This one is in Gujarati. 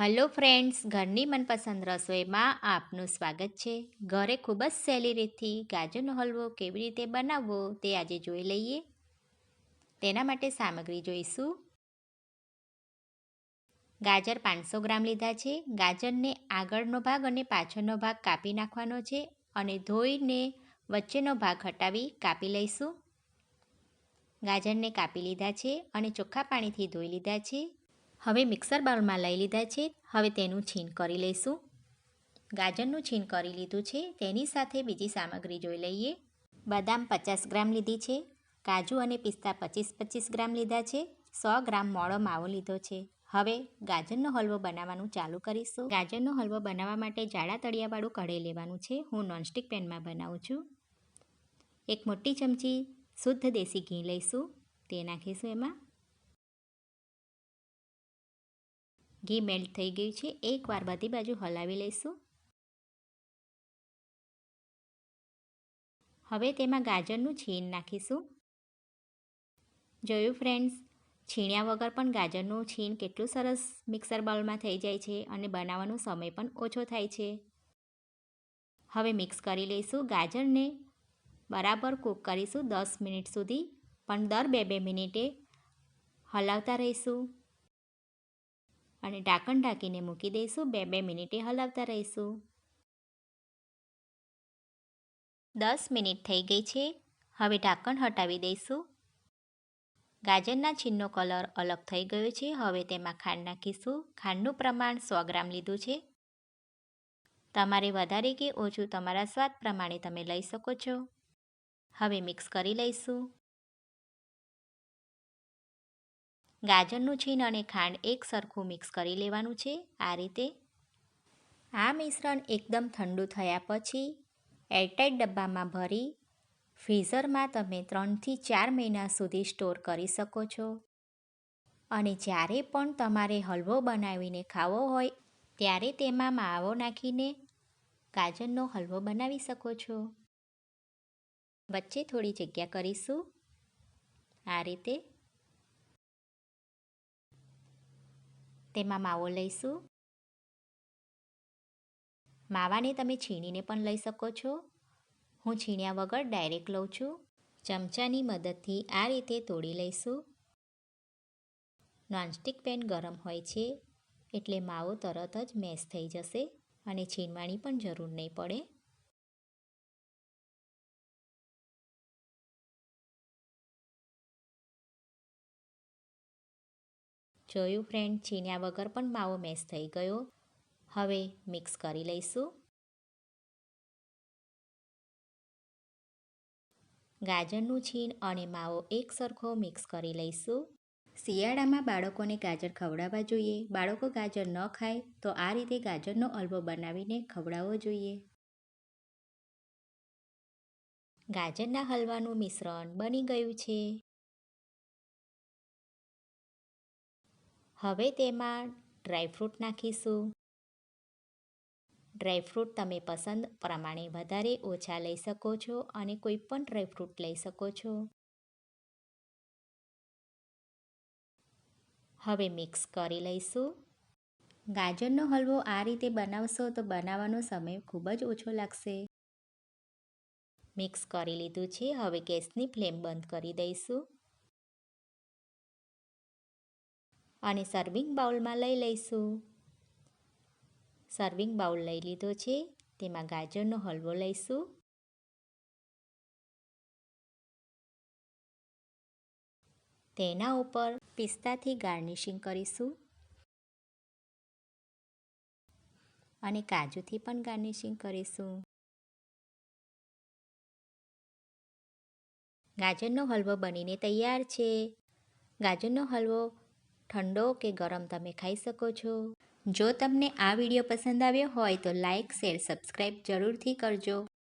હલો ફ્રેન્ડ્સ, ઘરની મનપસંદ રસોઈમાં આપનું સ્વાગત છે. ઘરે ખૂબ જ સહેલી રીતથી ગાજરનો હલવો કેવી રીતે બનાવવો તે આજે જોઈ લઈએ. તેના માટે સામગ્રી જોઈશું. ગાજર 500 ગ્રામ લીધા છે. ગાજરને આગળનો ભાગ અને પાછળનો ભાગ કાપી નાખવાનો છે અને ધોઈને વચ્ચેનો ભાગ હટાવી કાપી લઈશું. ગાજરને કાપી લીધા છે અને ચોખ્ખા પાણીથી ધોઈ લીધા છે. હવે મિક્સર બાઉલમાં લઈ લીધા છે. હવે તેનું છીણ કરી લઈશું. ગાજરનું છીણ કરી લીધું છે. તેની સાથે બીજી સામગ્રી જોઈ લઈએ. બદામ 50 ગ્રામ લીધી છે. કાજુ અને પિસ્તા 25 ગ્રામ લીધા છે. 100 ગ્રામ મોળો માવો લીધો છે. હવે ગાજરનો હલવો બનાવવાનું ચાલુ કરીશું. ગાજરનો હલવો બનાવવા માટે જાડા તળિયાવાળું કઢાઈ લેવાનું છે. હું નોનસ્ટિક પેનમાં બનાવું છું. એક મોટી ચમચી શુદ્ધ દેશી ઘી લઈશું. તે નાખીશું એમાં. ઘી મેલ્ટ થઈ ગયું છે. એકવાર બધી બાજુ હલાવી લઈશું. હવે તેમાં ગાજરનું છીણ નાખીશું. જોયું ફ્રેન્ડ્સ, છીણ્યા વગર પણ ગાજરનું છીણ કેટલું સરસ મિક્સર બાઉલમાં થઈ જાય છે અને બનાવવાનો સમય પણ ઓછો થાય છે. હવે મિક્સ કરી લઈશું. ગાજરને બરાબર કૂક કરીશું 10 મિનિટ સુધી, પણ દર 2-2 મિનિટે હલાવતા રહીશું અને ઢાંકણ ઢાંકીને મૂકી દઈશું. 2-2 મિનિટે હલાવતા રહીશું. 10 મિનિટ થઈ ગઈ છે. હવે ઢાંકણ હટાવી દઈશું. ગાજરના છીણનો કલર અલગ થઈ ગયો છે. હવે તેમાં ખાંડ નાખીશું. ખાંડનું પ્રમાણ 100 ગ્રામ લીધું છે. તમારે વધારે કે ઓછું તમારા સ્વાદ પ્રમાણે તમે લઈ શકો છો. હવે મિક્સ કરી લઈશું. ગાજરનું છીણ અને ખાંડ એક સરખું મિક્સ કરી લેવાનું છે. આ રીતે. આ મિશ્રણ એકદમ ઠંડુ થયા પછી એરટાઇટ ડબ્બામાં ભરી ફ્રીઝરમાં તમે 3થી 4 મહિના સુધી સ્ટોર કરી શકો છો. અને જ્યારે પણ તમારે હલવો બનાવીને ખાવો હોય ત્યારે તેમાં માવો નાખીને ગાજરનો હલવો બનાવી શકો છો. વચ્ચે થોડી જગ્યા કરીશું. આ રીતે. તેમાં માવો લઈશું. માવાને તમે છીણીને પણ લઈ શકો છો. હું છીણ્યા વગર ડાયરેક્ટ લઉં છું. ચમચાની મદદથી આ રીતે તોડી લઈશું. નોનસ્ટિક પેન ગરમ હોય છે એટલે માવો તરત જ મેશ થઈ જશે અને છીણવાની પણ જરૂર નહીં પડે. જોયું ફ્રેન્ડ, છીણ્યા વગર પણ માવો મેશ થઈ ગયો. હવે મિક્સ કરી લઈશું. ગાજરનું છીણ અને માવો એક સરખો મિક્સ કરી લઈશું. શિયાળામાં બાળકોને ગાજર ખવડાવવા જોઈએ. બાળકો ગાજર ન ખાય તો આ રીતે ગાજરનો હલવો બનાવીને ખવડાવવો જોઈએ. ગાજરના હલવાનું મિશ્રણ બની ગયું છે. હવે તેમાં ડ્રાયફ્રૂટ નાખીશું. ડ્રાયફ્રૂટ તમે પસંદ પ્રમાણે વધારે ઓછા લઈ શકો છો અને કોઈ પણ ડ્રાયફ્રૂટ લઈ શકો છો. હવે મિક્સ કરી લઈશું. ગાજરનો હલવો આ રીતે બનાવશો તો બનાવવાનો સમય ખૂબ જ ઓછો લાગશે. મિક્સ કરી લીધું છે. હવે ગેસની ફ્લેમ બંધ કરી દઈશું અને સર્વિંગ બાઉલમાં લઈ લઈશું. સર્વિંગ બાઉલ લઈ લીધો છે. તેમાં ગાજરનો હલવો લઈશું. તેના ઉપર પિસ્તાથી ગાર્નિશિંગ કરીશું અને કાજુથી પણ ગાર્નિશિંગ કરીશું. ગાજરનો હલવો બનીને તૈયાર છે. ગાજરનો હલવો ઠંડો કે ગરમ તમે ખાઈ શકો છો. જો તમને આ વિડીયો પસંદ આવ્યો હોય તો લાઇક, શેર, સબસ્ક્રાઈબ જરૂરથી કરજો.